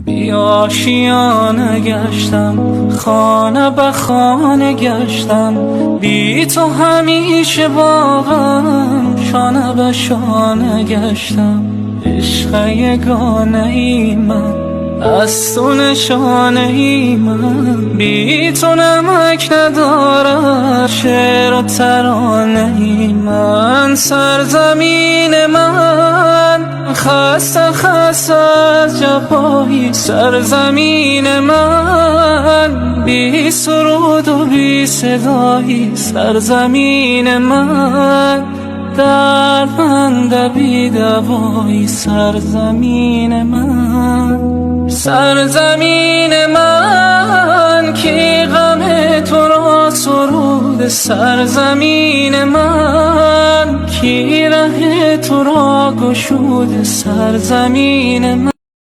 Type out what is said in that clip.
بی آشیانه گشتم، خانه به خانه گشتم، بی تو همیشه با غم شانه به شانه گشتم. عشق یگانه ای من، از تو نشانه ای من، بی تو نمک ندارد شعر و ترانه ای من. سرزمین من خسته خسته از جفایی، سرزمین من بی سرود و بی صدایی، سرزمین من دردمند بی دوایی، سرزمین من. سرزمین من کی غم تو را سرود، سرزمین من کی ره تو را گشود، سرزمین من.